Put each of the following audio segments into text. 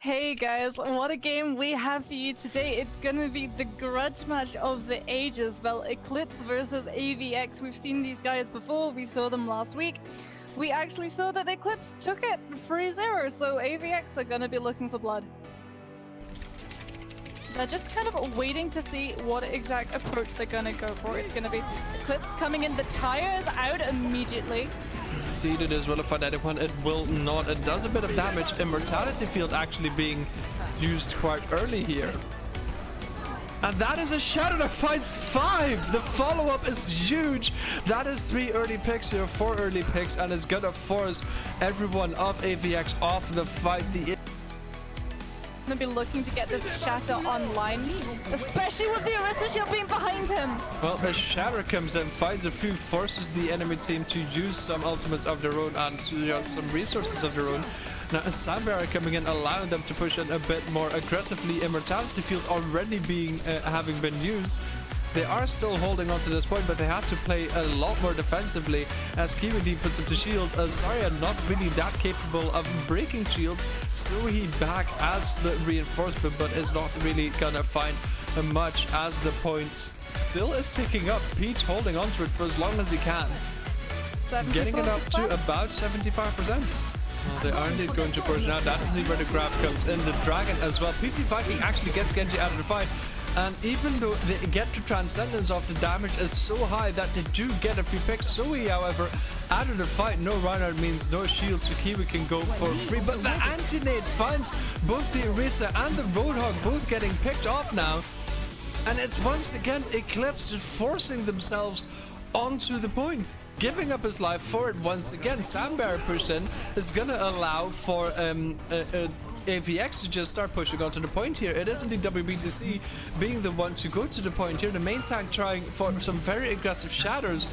Hey guys, what a game we have for you today. It's gonna be the grudge match of the ages. Well, Eclipse versus AVX. We've seen these guys before, we saw them last week. We actually saw that Eclipse took it 3-0, so AVX are gonna be looking for blood. They're just kind of waiting to see what exact approach they're gonna go for. It's gonna be Eclipse coming in, the tire is out immediately. Indeed, it is well for that one. It will not. It does a bit of damage. Immortality field actually being used quite early here. And that is a Shadow that fights 5. The follow-up is huge. That is 3 early picks here, 4 early picks, and it's gonna force everyone of AVX off the fight. Gonna be looking to get this Shatter online, especially with the Arista Shield being behind him. Well, a Shatter comes in, fights a few, forces the enemy team to use some ultimates of their own and some resources of their own. Now, a Sound Barrier coming in, allowing them to push in a bit more aggressively. Immortality field already being having been used. They are still holding on to this point, but they have to play a lot more defensively as KiwiD puts up the shield. Zarya not really that capable of breaking shields, so he back as the reinforcement, but is not really gonna find much as the point still is ticking up. Peach holding on to it for as long as he can, getting it up to about 75%. Well, they are indeed going to push now. That is indeed where the grab comes in. The Dragon as well. PC Viking actually gets Genji out of the fight. And even though they get the transcendence of the damage is so high that they do get a few picks. Zoe, however, out of the fight, no Reinhardt means no shield, so Kiwi can go for free. But the anti-nade finds both the Orisa and the Roadhog both getting picked off now. And it's once again Eclipse just forcing themselves onto the point, giving up his life for it once again. Sound Barrier push in is gonna allow for AVX to just start pushing onto the point here. It is indeed WBTC being the one to go to the point here. The main tank trying for some very aggressive shatters,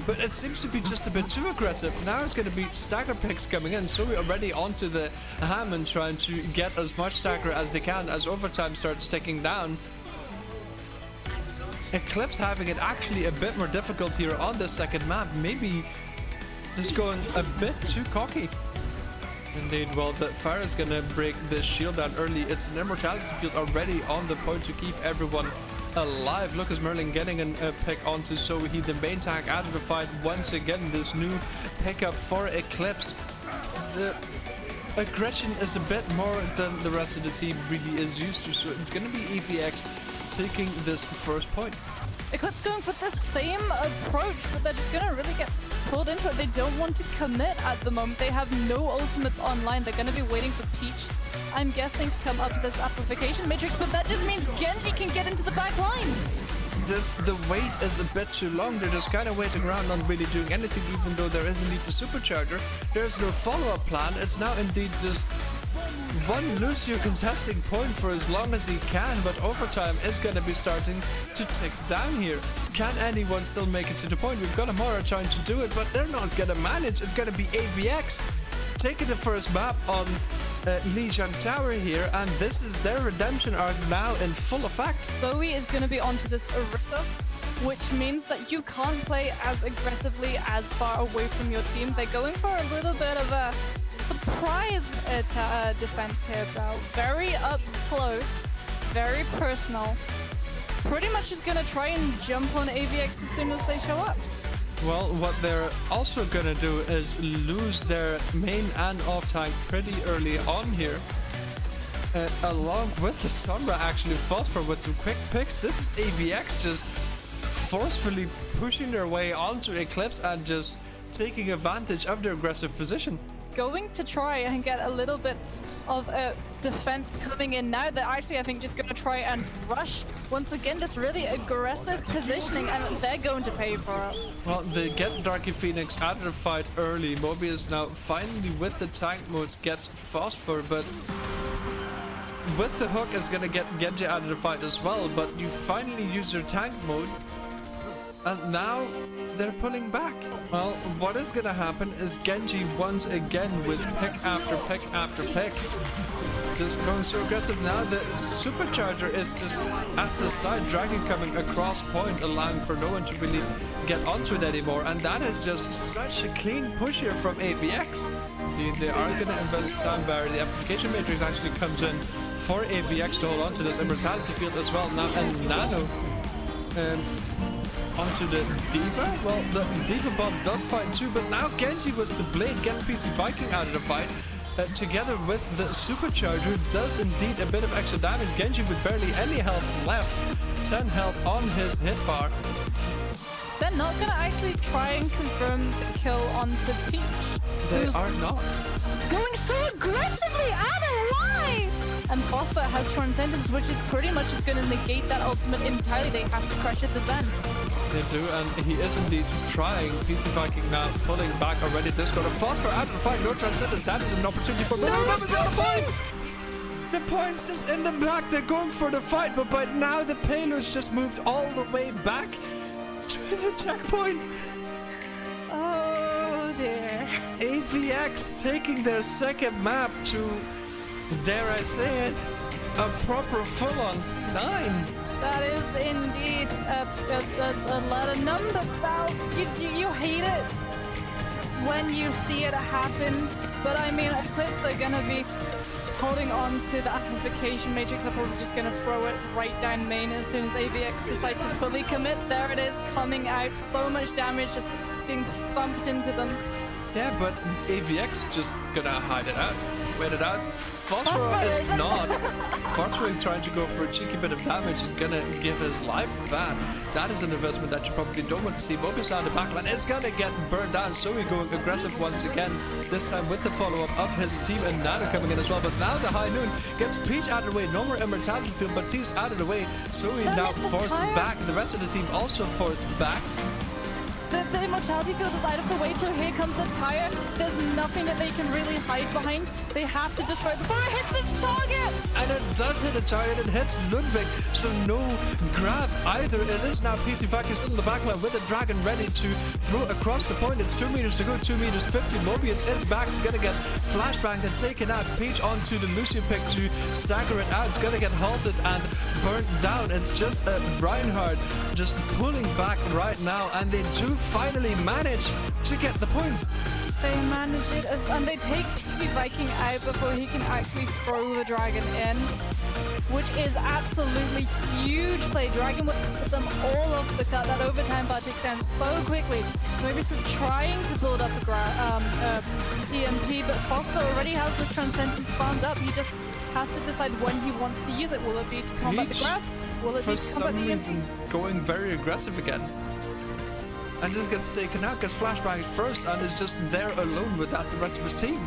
but it seems to be just a bit too aggressive. Now it's going to be stagger picks coming in, so we're already onto the Hammond trying to get as much stagger as they can as overtime starts ticking down. Eclipse having it actually a bit more difficult here on the second map, maybe just going a bit too cocky. Indeed, well, the fire is gonna break the shield down early. It's an immortality field already on the point to keep everyone alive. Lucas Merlin getting a pick onto Sohi, the main tank out of the fight once again. This new pickup for Eclipse. The aggression is a bit more than the rest of the team really is used to, so it's gonna be AVX taking this first point. Eclipse going for the same approach, but they're just gonna really get pulled into it. They don't want to commit at the moment. They have no ultimates online. They're gonna be waiting for Peach, I'm guessing, to come up to this amplification matrix, but that just means Genji can get into the back line. The wait is a bit too long. They're just kind of waiting around, not really doing anything, even though there is indeed the supercharger. There's no follow-up plan. It's now indeed just one Lucio contesting point for as long as he can, but overtime is going to be starting to tick down here. Can anyone still make it to the point? We've got Amara trying to do it, but they're not going to manage. It's going to be AVX taking the first map on Lijiang Tower here, and this is their redemption arc now in full effect. Zoe is going to be onto this Orisa, which means that you can't play as aggressively as far away from your team. They're going for a little bit of a surprise defense here, though. Very up close, very personal. Pretty much just gonna try and jump on AVX as soon as they show up. Well, what they're also gonna do is lose their main and off tank pretty early on here. Along with the Sombra, actually, Phosphor with some quick picks. This is AVX just forcefully pushing their way onto Eclipse and just taking advantage of their aggressive position. Going to try and get a little bit of a defense coming in now. They're actually, I think, just going to try and rush once again this really aggressive positioning, and they're going to pay for it. Well, they get Darky Phoenix out of the fight early. Mobius now finally with the tank mode gets Phosphor, but with the hook is going to get Genji out of the fight as well. But you finally use your tank mode, and now they're pulling back. Well, what is gonna happen is Genji once again with pick after pick after pick. Just going so aggressive now. The supercharger is just at the side, Dragon coming across point, allowing for no one to really get onto it anymore. And that is just such a clean push here from AVX. indeed. They are going to invest Sandbar. The amplification matrix actually comes in for AVX to hold on to this immortality field as well. Now, and Nano onto the Diva. Well, the Diva bomb does fight too, but now Genji with the blade gets PC Viking out of the fight. Together with the supercharger does indeed a bit of extra damage. Genji with barely any health left, 10 health on his hit bar. They're not gonna actually try and confirm the kill onto Peach. They are not. Going so aggressively out of line! And Phosphor has Transcendence, which is pretty much just gonna negate that ultimate entirely. They have to crush it the Zen. They do, and he is indeed trying. PC Viking now pulling back already. Discord of Phosphor out of the fight. No Transcendence. That is an opportunity for Remember's on the point. The point's just in the back. They're going for the fight, but by now the payload's just moved all the way back to the checkpoint. Oh dear. AVX taking their second map to, dare I say it, a proper full-on C9. That is indeed a lot of number. You hate it when you see it happen. But I mean, Eclipse are gonna be holding on to the amplification matrix. They're probably just gonna throw it right down main as soon as AVX decide to fully commit. There it is, coming out. So much damage just being thumped into them. Yeah, but AVX just gonna hide it out. Wait it out. Phosphor is not. Phosphor trying to go for a cheeky bit of damage and gonna give his life for that. That is an investment that you probably don't want to see. Mobius on the backline is gonna get burned down. So we going aggressive once again. This time with the follow-up of his team and Nano coming in as well. But now the High Noon gets Peach out of the way. No more immortality field, but T's out of the way. So we now forced back. The rest of the team also forced back. The immortality field is out of the way, so here comes the tire. There's nothing that they can really hide behind. They have to destroy it before it hits its target! And it does hit a target, it hits Ludwig, so no grab either. It is now PC Viking still in the backline with a dragon ready to throw across the point. It's 2 meters to go, 2 meters 50. Mobius is back, it's gonna get flashbanged and taken out. Peach onto the Lucian pick to stagger it out. It's gonna get halted and burnt down. It's just Reinhardt just pulling back right now, and they do finally manage to get the point. They manage it, and they take PC Viking out before he can actually throw the dragon in, which is absolutely huge play. Dragon would put them all off the cut. That overtime bar takes down so quickly. Mobius is trying to build up a EMP, but Phosphor already has this Transcendence farmed up. He just has to decide when he wants to use it. Will it be to combat the grab? Will it be to combat the EMP? For some reason, going very aggressive again. And just gets taken out, gets flashbanged first, and is just there alone without the rest of his team.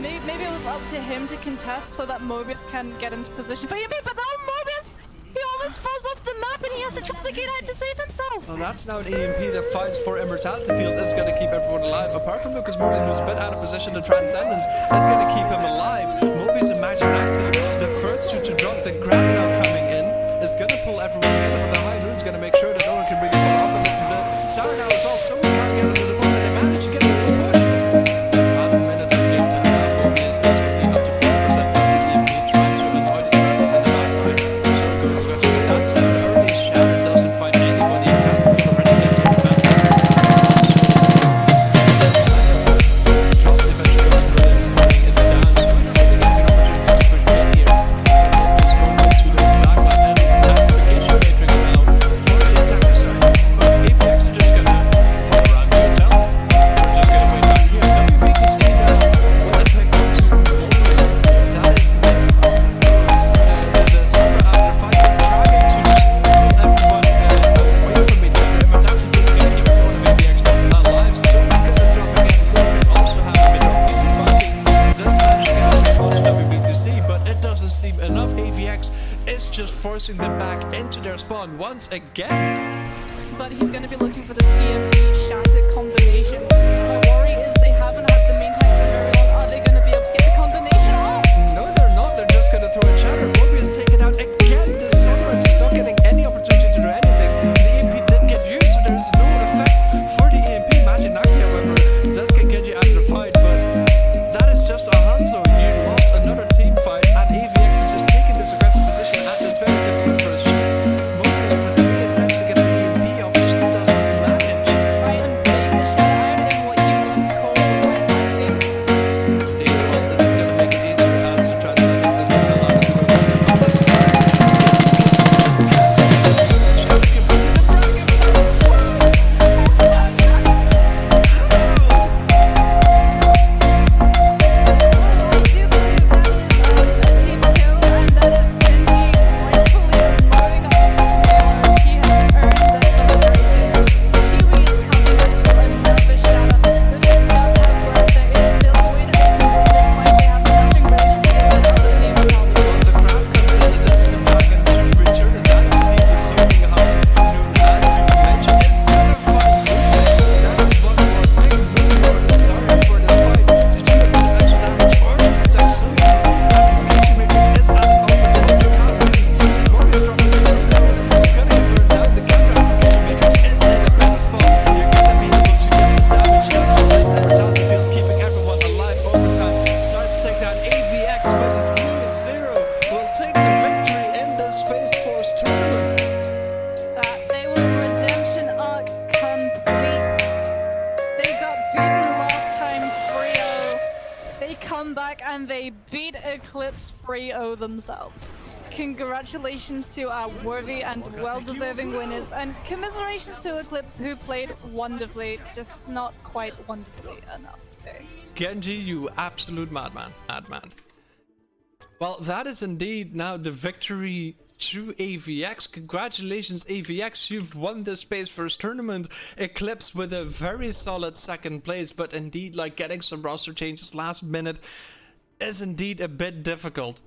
Maybe it was up to him to contest so that Mobius can get into position. But no, Mobius! He almost falls off the map and he has to try to get out to save himself! Well, that's now an EMP that fights for immortality field. Is going to keep everyone alive. Apart from Lucas Morley, who's a bit out of position, the Transcendence is going to keep him alive. Mobius and Magic active. The first two to drop, the grab now coming in, is going to pull everyone together, but the High Noon's going to make sure that no one can really pull off of it. The tower now as well, so we can't get into the point, and they manage to get the full push. About a minute of game time now. Mobius is quickly up to 4% of the EMP, trying to avoid his friends in the backline. So going to go through that early shatter doesn't find anybody. In fact, the people already get to the best. Drop eventually goes for it, bringing it down. So I don't think it's an opportunity to push mid here. Mobius going into the backline, and amplification matrix now for the attacker side. But AVX are just gonna hold around the hotel. We're just gonna wait down here. WB can see now with the pick onto Mobius. That is the super after fight. Trying to just pull everyone away from each other. And what's actually going to keep everyone of AVX alive. So we're gonna drop again. Ludwig also have a bit of easy fighting. Does manage to get out onto WBTC, but it doesn't seem enough. AVX is just forcing them back into their spawn once again. But he's going to be looking for this EMP shattered combination. My worry is they haven't had the main tank for very long. Are they going to be able to get the combination off? No, they're not. They're just gonna throw a chatter. Mobius taken out again. The Sunburn just not getting any opportunity to do anything. The EMP didn't get used, so there's no effect for the EMP. Magic Naxi, however, does get Genji out of the fight, but that is just a hand zone. You lost another team fight, and AVX is just taking this aggressive position at this very difficult first shot. Mobius with 3 attempts to get the EMP off just doesn't manage. Right, and getting the shot out in what you want to call come back and they beat Eclipse 3-0 themselves. Congratulations to our worthy and well-deserving winners, and commiserations to Eclipse, who played wonderfully, just not quite wonderfully enough today. Genji, you absolute madman. Well, that is indeed now the victory to AVX. Congratulations, AVX, you've won the Space Force tournament. Eclipse with a very solid second place, but indeed, like, getting some roster changes last minute is indeed a bit difficult.